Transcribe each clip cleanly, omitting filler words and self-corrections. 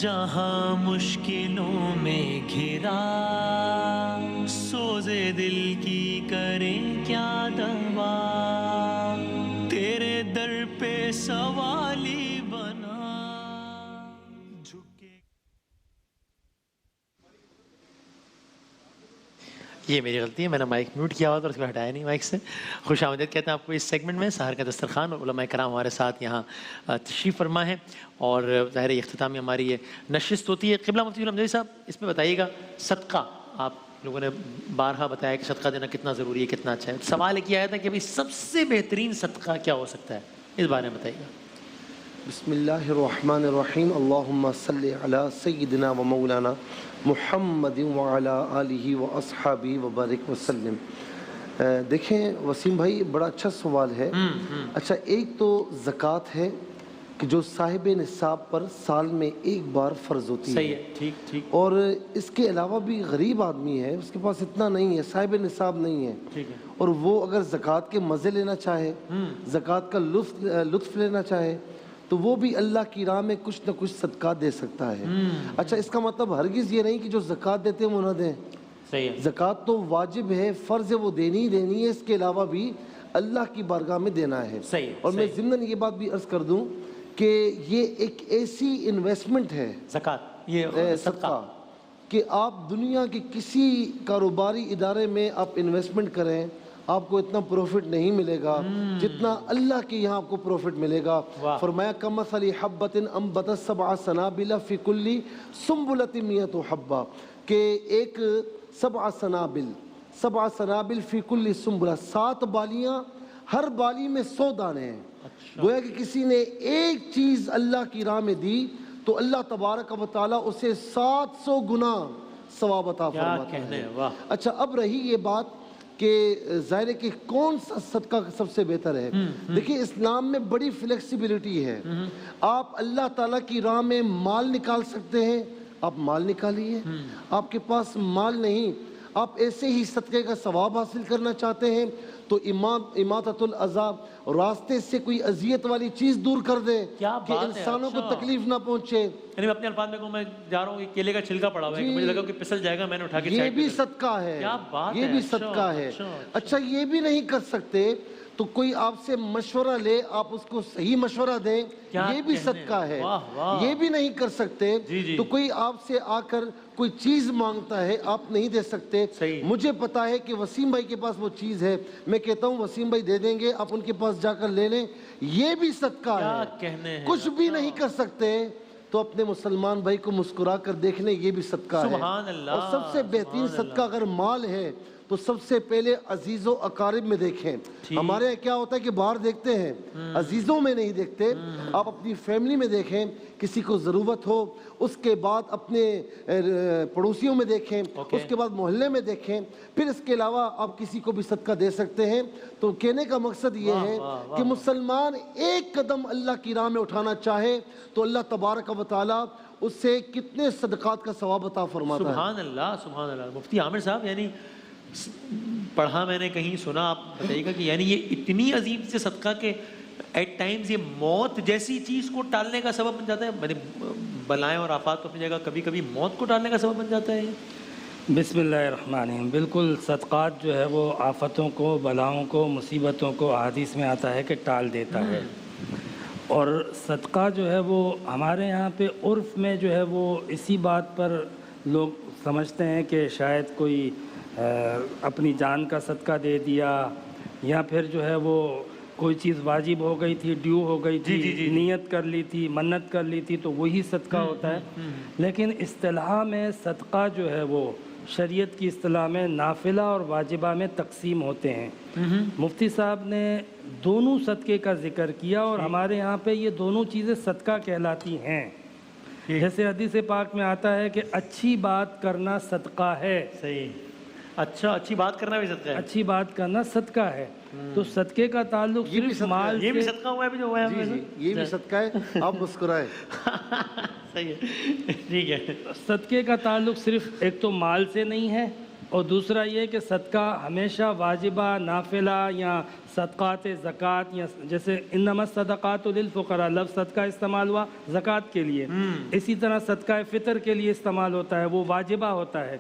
جہاں مشکلوں میں گھرا، سوزے دل کی کریں کیا دوا، تیرے در پہ سوالی بنا جھکے۔ یہ میری غلطی ہے، میں نے مائک میوٹ کیا ہوا تھا اور اس کو ہٹایا نہیں مائک سے۔ خوش آمدید کہتے ہیں آپ کو اس سیگمنٹ میں۔ سحر کا دسترخوان، علماء کرام ہمارے ساتھ یہاں تشریف فرما ہے، اور ظاہر اختتامی ہماری یہ نشست ہوتی ہے۔ قبلہ مفتی غلام نبی صاحب، اس میں بتائیے گا صدقہ، آپ لوگوں نے بارہا بتایا کہ صدقہ دینا کتنا ضروری ہے، کتنا اچھا ہے۔ سوال کیا آیا تھا کہ سب سے بہترین صدقہ کیا ہو سکتا ہے، اس بارے میں بتائیے گا۔ بسم اللہ الرحمن الرحیم، اللہم صلی علی سیدنا و مولانا محمد وعلی آلہ و اصحابہ وبارک وسلم۔ دیکھیں وسیم بھائی، بڑا اچھا سوال ہے۔ اچھا، ایک تو زکوٰۃ ہے کہ جو صاحب نصاب پر سال میں ایک بار فرض ہوتی ہے۔ صحیح ہے، ٹھیک ٹھیک۔ اور اس کے علاوہ بھی غریب آدمی ہے، اس کے پاس اتنا نہیں ہے، صاحب نصاب نہیں ہے، ٹھیک ہے، اور وہ اگر زکوٰۃ کے مزے لینا چاہے، زکوٰۃ کا لطف لینا چاہے، تو وہ بھی اللہ کی راہ میں کچھ نہ کچھ صدقہ دے سکتا ہے۔ اچھا، اس کا مطلب ہرگز یہ نہیں کہ جو زکوٰۃ دیتے ہیں وہ نہ دیں۔ صحیح ہے، زکوٰۃ تو واجب ہے، فرض ہے، وہ دینی ہی دینی ہے، اس کے علاوہ بھی اللہ کی بارگاہ میں دینا ہے۔ صحیح ہے، اور میں صحیح۔ ضمناً یہ بات بھی عرض کر دوں کہ یہ ایک ایسی انویسٹمنٹ ہے، زکوٰۃ، یہ صدقہ، کہ آپ دنیا کے کسی کاروباری ادارے میں آپ انویسٹمنٹ کریں، آپ کو اتنا پروفٹ نہیں ملے گا جتنا اللہ کے یہاں آپ کو پروفٹ ملے گا۔ فرمایا کمثل حبۃ انبتت سبع سنابل فی کل سنبلۃ مئۃ حبۃ، کہ ایک سبع سنابل فی کل سنبلہ، 7 بالیاں، ہر بالی میں 100 دانے ہیں۔ گویا کہ کسی نے ایک چیز اللہ کی راہ میں دی تو اللہ تبارک و تعالیٰ اسے 700 گنا ثواب عطا فرماتا ہے۔ اچھا، اب رہی یہ بات کہ ظاہر ہے کہ کون سا صدقہ سب سے بہتر ہے۔ دیکھیں، اسلام میں بڑی فلیکسیبلٹی ہے۔ آپ اللہ تعالیٰ کی راہ میں مال نکال سکتے ہیں، آپ مال نکالیے۔ آپ کے پاس مال نہیں، آپ ایسے ہی صدقے کا ثواب حاصل کرنا چاہتے ہیں تو اماطۃ الاذی، راستے سے کوئی اذیت والی چیز دور کر دیں کہ انسانوں کو تکلیف نہ پہنچے۔ یعنی میں اپنے الفاظ میں کہوں، میں جا رہا ہوں، کیلے کا چھلکا پڑا ہوا ہے، مجھے لگا کہ پسل جائے گا، میں نے اٹھا کے یہ بھی صدقہ ہے، یہ بھی صدقہ ہے۔ اچھا، یہ بھی نہیں کر سکتے تو کوئی آپ سے مشورہ لے، آپ اس کو صحیح مشورہ دیں، یہ بھی صدقہ ہے۔ یہ بھی نہیں کر سکتے تو کوئی آپ سے آ کر کوئی چیز مانگتا ہے، آپ نہیں دے سکتے۔ مجھے پتا ہے کہ وسیم بھائی کے پاس وہ چیز ہے، میں کہتا ہوں وسیم بھائی دے دیں گے، آپ ان کے پاس جا کر لے لیں، یہ بھی صدقہ ہے۔ کچھ بھی نہیں کر سکتے تو اپنے مسلمان بھائی کو مسکرا کر دیکھ لیں، یہ بھی صدقہ ہے۔ اور سب سے بہترین صدقہ اگر مال ہے تو سب سے پہلے عزیز و اقارب میں دیکھیں۔ ہمارے یہاں کیا ہوتا ہے کہ باہر دیکھتے ہیں، عزیزوں میں نہیں دیکھتے۔ آپ اپنی فیملی میں دیکھیں، کسی کو ضرورت ہو، اس کے بعد اپنے پڑوسیوں میں دیکھیں، اس کے بعد محلے میں دیکھیں، پھر اس کے علاوہ آپ کسی کو بھی صدقہ دے سکتے ہیں۔ تو کہنے کا مقصد یہ ہے کہ مسلمان ایک قدم اللہ کی راہ میں اٹھانا چاہے تو اللہ تبارک و تعالیٰ اس سے کتنے صدقات کا ثواب عطا فرماتا ہے۔ سبحان اللہ، سبحان اللہ۔ مفتی عامر صاحب، یعنی پڑھا میں نے کہیں، سنا، آپ بتائیے گا کہ یعنی یہ اتنی عظیم سے صدقہ کہ ایٹ ٹائمز یہ موت جیسی چیز کو ٹالنے کا سبب بن جاتا ہے، بلائیں اور آفات تو اپنی جگہ، کبھی کبھی موت کو ٹالنے کا سبب بن جاتا ہے۔ بسم اللہ الرحمن الرحیم۔ بالکل، صدقات جو ہے وہ آفتوں کو، بلاؤں کو، مصیبتوں کو احادیث میں آتا ہے کہ ٹال دیتا ہے۔ اور صدقہ جو ہے وہ ہمارے یہاں پہ عرف میں جو ہے وہ اسی بات پر لوگ سمجھتے ہیں کہ شاید کوئی اپنی جان کا صدقہ دے دیا، یا پھر جو ہے وہ کوئی چیز واجب ہو گئی تھی، ڈیو ہو گئی تھی، نیت کر لی تھی، منت کر لی تھی، تو وہی صدقہ ہوتا ہے۔ لیکن اصطلاح میں صدقہ جو ہے وہ شریعت کی اصطلاح میں نافلہ اور واجبہ میں تقسیم ہوتے ہیں۔ مفتی صاحب نے دونوں صدقے کا ذکر کیا، اور ہمارے یہاں پہ یہ دونوں چیزیں صدقہ کہلاتی ہیں۔ جیسے حدیث پاک میں آتا ہے کہ اچھی بات کرنا صدقہ ہے۔ صحیح، اچھا، اچھی بات کرنا بھی صدقہ ہے، اچھی بات کرنا صدقہ ہے۔ تو صدقے کا تعلق صرف مال سے، یہ بھی صدقہ ہوا ہے جو ہوا ہے، یہ بھی صدقہ ہے، آپ مسکرائیں۔ صحیح ہے، ٹھیک ہے۔ صدقے کا تعلق صرف ایک تو مال سے نہیں ہے، اور دوسرا یہ کہ صدقہ ہمیشہ واجبہ، نافلہ یا صدقات زکوٰۃ یا جیسے انما الصدقات للفقراء لفظ صدقہ استعمال ہوا زکوٰۃ کے لیے، اسی طرح صدقہ فطر کے لیے استعمال ہوتا ہے، وہ واجبہ ہوتا ہے۔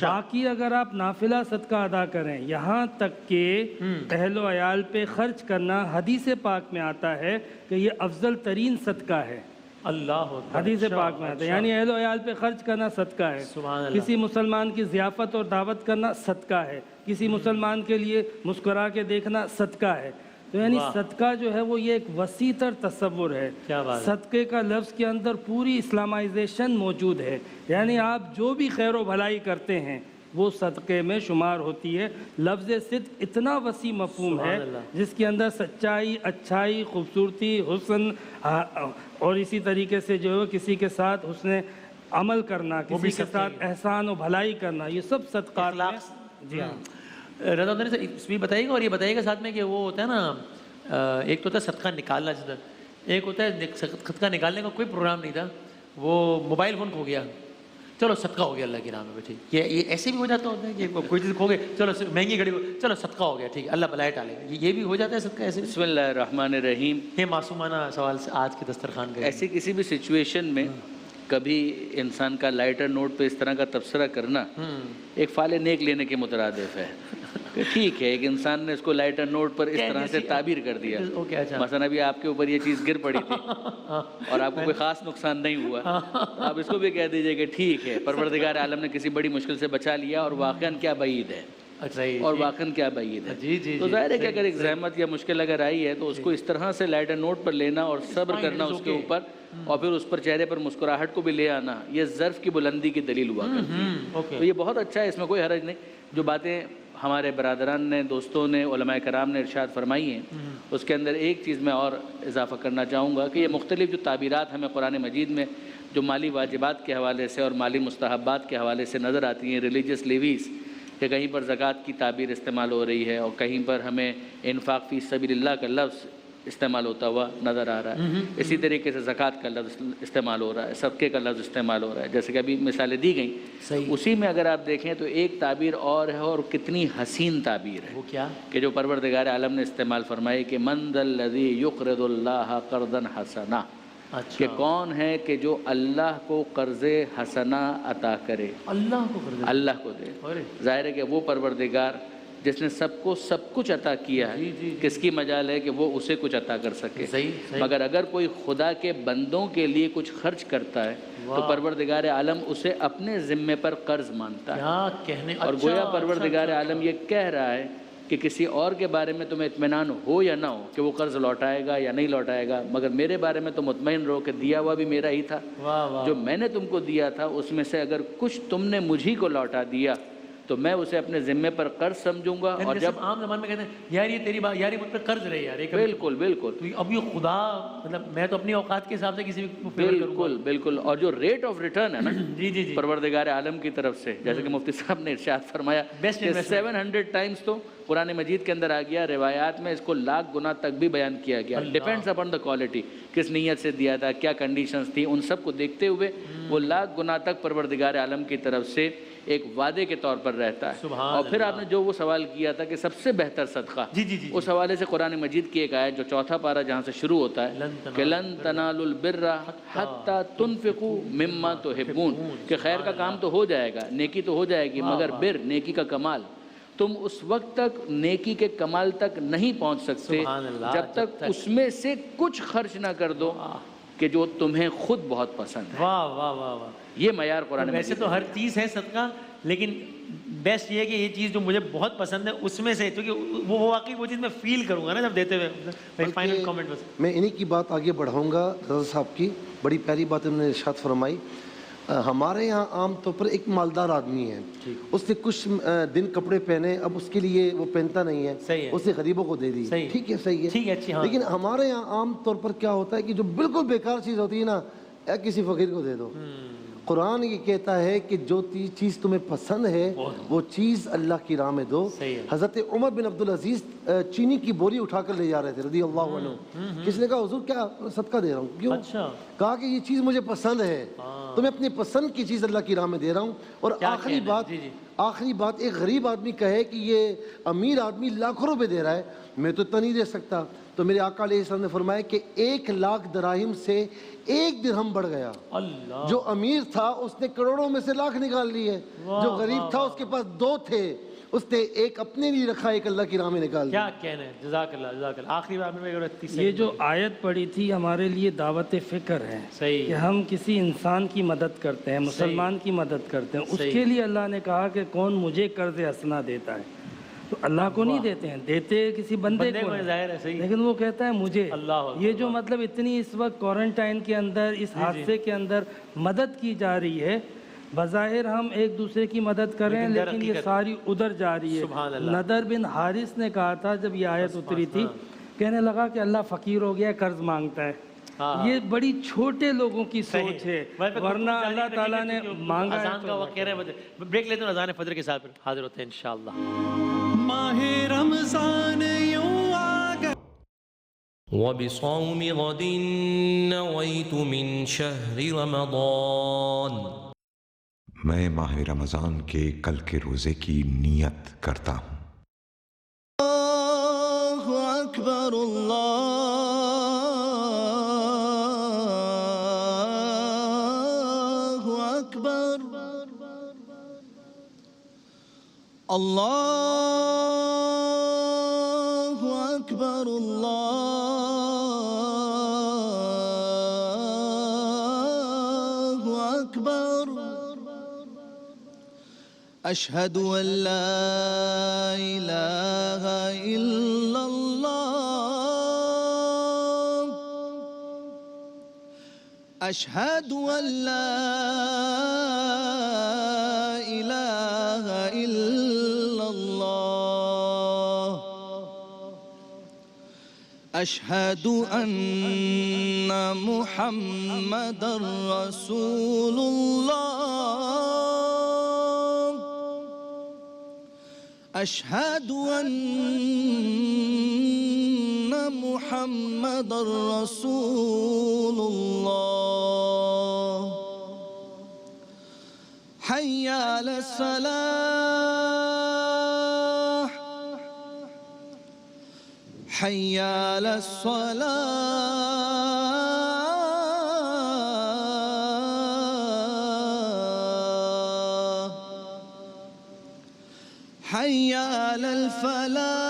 باقی اگر آپ نافلہ صدقہ ادا کریں یہاں تک کہ اہل و عیال پہ خرچ کرنا حدیث پاک میں آتا ہے کہ یہ افضل ترین صدقہ ہے، اللہ حدیث پاک میں آتا ہے، یعنی اہل و عیال پہ خرچ کرنا صدقہ ہے، کسی مسلمان کی ضیافت اور دعوت کرنا صدقہ ہے، کسی مسلمان کے لیے مسکرا کے دیکھنا صدقہ ہے۔ تو یعنی صدقہ جو ہے وہ یہ ایک وسیع تر تصور ہے، صدقے کا لفظ کے اندر پوری اسلامائزیشن موجود ہے، یعنی آپ جو بھی خیر و بھلائی کرتے ہیں وہ صدقے میں شمار ہوتی ہے۔ لفظ صدق اتنا وسیع مفہوم ہے جس کے اندر سچائی، اچھائی، خوبصورتی، حسن اور اسی طریقے سے جو ہے کسی کے ساتھ حسن عمل کرنا، کسی کے ساتھ احسان و بھلائی کرنا، یہ سب صدقات میں۔ جی ہاں رضا سے اس بھی بتائیے گا، اور یہ بتائیے گا ساتھ میں کہ وہ ہوتا ہے نا، ایک تو ہوتا ہے صدقہ نکالنا، جدھر ایک ہوتا ہے صدقہ نکالنے کا کوئی پروگرام نہیں تھا، وہ موبائل فون کھو گیا، چلو صدقہ ہو گیا اللہ کے نام میں، ٹھیک یہ ایسے بھی ہو جاتا ہوتا ہے کہ کوئی چیز کھو گئے، چلو مہنگی گھڑی ہو، چلو صدقہ ہو گیا، ٹھیک ہے اللہ بلائے ٹالے گا، یہ بھی ہو جاتا ہے صدقہ ایسے؟ بسم اللہ الرحمن الرحیم۔ یہ معصومانہ سوال سے آج کے دسترخوان کا، ایسی کسی بھی سچویشن میں کبھی انسان کا لائٹر نوٹ پہ اس طرح کا تبصرہ کرنا ایک فعل نیک لینے کے مترادف ہے کہ ٹھیک ہے ایک انسان نے اس کو لائٹر نوٹ پر اس طرح سے تعبیر کر دیا، مثلا ابھی آپ کے اوپر یہ چیز گر پڑی تھی اور آپ کو کوئی خاص نقصان نہیں ہوا، آپ اس کو بھی کہہ دیجئے کہ ٹھیک ہے پروردگار عالم نے کسی بڑی مشکل سے بچا لیا اور واقعاً کیا بعید ہے، اور واقعاً کیا بعید ہے۔ تو ظاہر ہے کہ اگر ایک زحمت یا مشکل اگر آئی ہے تو اس کو اس طرح سے لائٹر نوٹ پر لینا اور صبر کرنا اس کے اوپر، اور پھر اس پر چہرے پر مسکراہٹ کو بھی لے آنا، یہ ظرف کی بلندی کی دلیل ہوا کرتی ہے۔ تو یہ بہت اچھا ہے، اس میں کوئی حرج نہیں۔ جو باتیں ہمارے برادران نے، دوستوں نے، علماء کرام نے ارشاد فرمائی ہیں، اس کے اندر ایک چیز میں اور اضافہ کرنا چاہوں گا کہ یہ مختلف جو تعبیرات ہمیں قرآن مجید میں جو مالی واجبات کے حوالے سے اور مالی مستحبات کے حوالے سے نظر آتی ہیں، ریلیجس لیویز، کہ کہیں پر زکوٰۃ کی تعبیر استعمال ہو رہی ہے اور کہیں پر ہمیں انفاق فی سبیل اللہ کا لفظ استعمال ہوتا ہوا نظر آ رہا ہے، اسی طریقے سے زکوٰۃ کا لفظ استعمال ہو رہا ہے، صدقے کا لفظ استعمال ہو رہا ہے، جیسے کہ ابھی مثالیں دی گئیں، اسی میں اگر آپ دیکھیں تو ایک تعبیر اور ہے اور کتنی حسین تعبیر ہے، وہ کیا کہ جو پروردگار عالم نے استعمال فرمائی کہ من ذا الذی یقرض اللہ قرضا حسنا، کہ کون ہے کہ جو اللہ کو قرض حسنا عطا کرے، اللہ کو دے۔ ظاہر ہے کہ وہ پروردگار جس نے سب کو سب کچھ عطا کیا ہے، کس کی مجال ہے کہ وہ اسے کچھ عطا کر سکے؟ مگر اگر کوئی خدا کے بندوں کے لیے کچھ خرچ کرتا ہے تو پروردگار عالم اسے اپنے ذمے پر قرض مانتا ہے، اور گویا پروردگار عالم یہ کہہ رہا ہے کہ کسی اور کے بارے میں تمہیں اطمینان ہو یا نہ ہو کہ وہ قرض لوٹائے گا یا نہیں لوٹائے گا، مگر میرے بارے میں تو مطمئن رہو کہ دیا ہوا بھی میرا ہی تھا، جو میں نے تم کو دیا تھا اس میں سے اگر کچھ تم نے مجھی کو لوٹا دیا تو میں اسے اپنے ذمے پر قرض سمجھوں گا۔ اور جب عام زبان میں کہتے ہیں یار یہ تیری بات، یار یہ مجھ پہ قرض رہے یار، بالکل بالکل، اب یہ خدا مطلب میں تو اپنی اوقات کے حساب سے کسی کو بالکل بالکل، اور جو ریٹ آف ریٹرن ہے نا پروردگار عالم کی طرف سے، جیسے کہ مفتی صاحب نے ارشاد فرمایا کہ 700 ٹائمز تو قرآن مجید کے اندر آ گیا، روایات میں اس کو 1,00,000 گنا تک بھی بیان کیا گیا، ڈیپینڈس اپن دا کوالٹی، کس نیت سے دیا تھا، کیا کنڈیشنز تھی، ان سب کو دیکھتے ہوئے وہ 1,00,000 گنا تک پروردگار عالم کی طرف سے ایک وعدے کے طور پر رہتا ہے۔ اور پھر آپ نے جو وہ سوال کیا تھا کہ سب سے بہتر صدقہ، اس حوالے سے قرآن مجید کی ایک آیت جو 4واں پارہ جہاں سے شروع ہوتا ہے کہ لن تنالوا البر حتی تنفقوا مما تحبون، کہ خیر کا کام تو ہو جائے گا، نیکی تو ہو جائے گی، مگر بر، نیکی کا کمال، تم اس وقت تک نیکی کے کمال تک نہیں پہنچ سکتے جب تک اس میں سے کچھ خرچ نہ کر دو کہ جو تمہیں خود بہت پسند ہے۔ واہ واہ واہ واہ، یہ معیار قرآن مجید۔ ویسے تو ہر چیز ہے صدقہ، لیکن بیسٹ یہ ہے کہ یہ چیز جو مجھے بہت پسند ہے اس میں سے، کیونکہ وہ واقعی وہ چیز میں فیل کروں گا نا جب دیتے ہوئے۔ فائنل کامنٹ بس میں انہی کی بات آگے بڑھاؤں گا، رضا صاحب کی بڑی پیاری بات انہوں نے ارشاد فرمائی۔ ہمارے یہاں عام طور پر ایک مالدار آدمی ہے، اس نے کچھ دن کپڑے پہنے، اب اس کے لیے وہ پہنتا نہیں ہے، اس نے غریبوں کو دے دی، ٹھیک ہے، صحیح ہے، لیکن ہمارے یہاں عام طور پر کیا ہوتا ہے کہ جو بالکل بیکار چیز ہوتی ہے نا، کسی فقیر کو دے دو۔ قرآن یہ کہتا ہے کہ جو چیز تمہیں پسند ہے وہ چیز اللہ کی راہ میں دو۔ حضرت عمر بن عبدالعزیز چینی کی بوری اٹھا کر لے جا رہے تھے رضی اللہ عنہ، کس نے کہا حضور کیا صدقہ دے رہا ہوں، کیوں؟ کہا کہ یہ چیز مجھے پسند ہے، تو میں اپنی پسند کی چیز اللہ کی راہ میں دے رہا ہوں۔ اور آخری بات، ایک غریب آدمی کہے کہ یہ امیر آدمی لاکھوں روپے دے رہا ہے، میں تو اتنا نہیں دے سکتا، تو میرے آقا علیہ السلام نے فرمایا کہ 1,00,000 دراہم سے 1 درہم بڑھ گیا۔ اللہ، جو امیر تھا اس نے کروڑوں میں سے لاکھ نکال لیے، جو غریب تھا اس کے پاس 2 تھے، اس نے ایک اپنے لیے رکھا، ایک اللہ کی راہ میں نکال دیا۔ کیا کہنا ہے، جزاک اللہ جزاک اللہ۔ آخری بات میں یہ جو آیت پڑھی تھی ہمارے لیے دعوت فکر ہے صحیح کہ ہم کسی انسان کی مدد کرتے ہیں، مسلمان کی مدد کرتے ہیں، اس کے لیے اللہ نے کہا کہ کون مجھے قرض حسنہ دیتا ہے، تو اللہ کو نہیں دیتے ہیں، دیتے کسی بندے کو ہیں، ظاہر ہے صحیح، لیکن وہ کہتا ہے مجھے۔ اللہ یہ جو مطلب اتنی اس وقت کوارنٹائن کے اندر اس حادثے کے اندر مدد کی جا رہی ہے، بظاہر ہم ایک دوسرے کی مدد کر رہے ہیں لیکن یہ ساری ادھر جا رہی ہے۔ نضر بن حارث نے کہا تھا جب یہ آیت اتری تھی، کہنے لگا کہ اللہ فقیر ہو گیا، قرض مانگتا ہے۔ یہ بڑی چھوٹے لوگوں کی سوچ ہے، ورنہ اللہ تعالیٰ نے مانگا ہے۔ اذان کا وقت کہہ رہے ہیں، بریک لیتے ہیں، اذان فجر کے ساتھ پھر حاضر ہوتے ہیں انشاءاللہ۔ ماہ رمضان یوں آ گیا وبصوم غد نويت من شهر رمضان، میں ماہ رمضان کے کل کے روزے کی نیت کرتا ہوں۔ اللہ اکبر اللہ اکبر اللہ اکبر اللہ اکبر اشہد ان لا الہ الا اللہ اشہد ان لا الہ الا اللہ اشہد ان محمد رسول اللہ اشہد ان محمد رسول اللہ حی علی الصلاح حی علی الصلاح حی علی الفلاح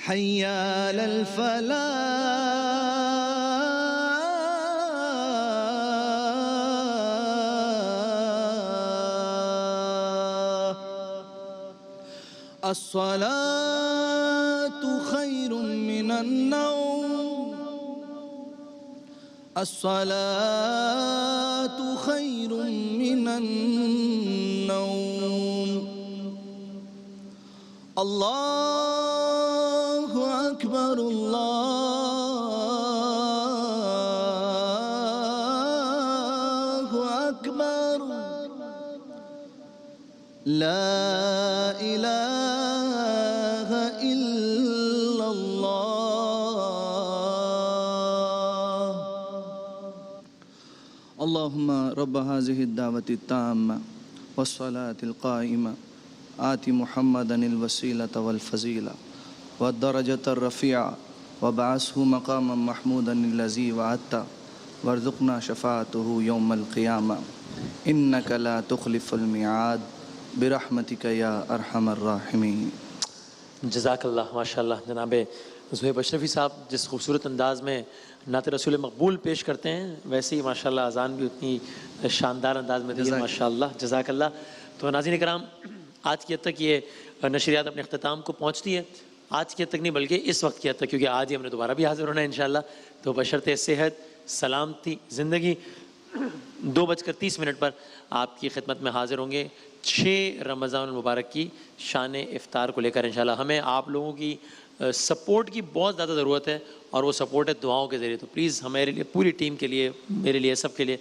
حی علی الفلاح الصلاة خیر من النوم الصلاة خیر من النوم اللہ اکبر اللہ اکبر لا الہ الا اللہ اللہم رب هذه الدعوة التامة والصلاة القائمة آت محمدا الوسيلة والفضيلة والدرجة الرفيعة وابعثه مقاما محمودا الذي وعدته وارزقنا شفاعته يوم القيامة إنك لا تخلف الميعاد برحمتك یا ارحم الراحمین۔ جزاک اللہ، ماشاءاللہ۔ جناب زہیب اشرفی صاحب جس خوبصورت انداز میں نعت رسول مقبول پیش کرتے ہیں، ویسے ہی ماشاءاللہ اذان بھی اتنی شاندار انداز میں دی ہے، ماشاءاللہ، جزاک اللہ۔ تو ناظرین کرام، آج کی حد تک یہ نشریات اپنے اختتام کو پہنچتی ہے، آج کی حد تک نہیں بلکہ اس وقت کی حد تک، کیونکہ آج ہی ہم نے دوبارہ بھی حاضر ہونا ہے انشاءاللہ۔ تو بشرط صحت، سلامتی، زندگی 2:30 پر آپ کی خدمت میں حاضر ہوں گے 6 رمضان المبارک کی شان افطار کو لے کر انشاءاللہ۔ ہمیں آپ لوگوں کی سپورٹ کی بہت زیادہ ضرورت ہے، اور وہ سپورٹ ہے دعاؤں کے ذریعے۔ تو پلیز ہمارے لیے، پوری ٹیم کے لیے، میرے لیے، سب کے لیے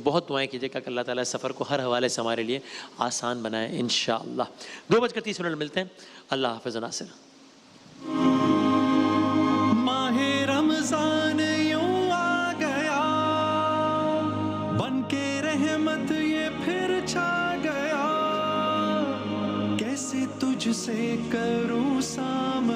بہت دعائیں کیجیے کہ اللہ تعالیٰ سفر کو ہر حوالے سے ہمارے لیے آسان بنائے انشاءاللہ۔ 2:30 ملتے ہیں۔ اللہ حافظ و ناصر۔ ماہ رمضان یوں آ گیا بن کے تجھ سے کروں سامنا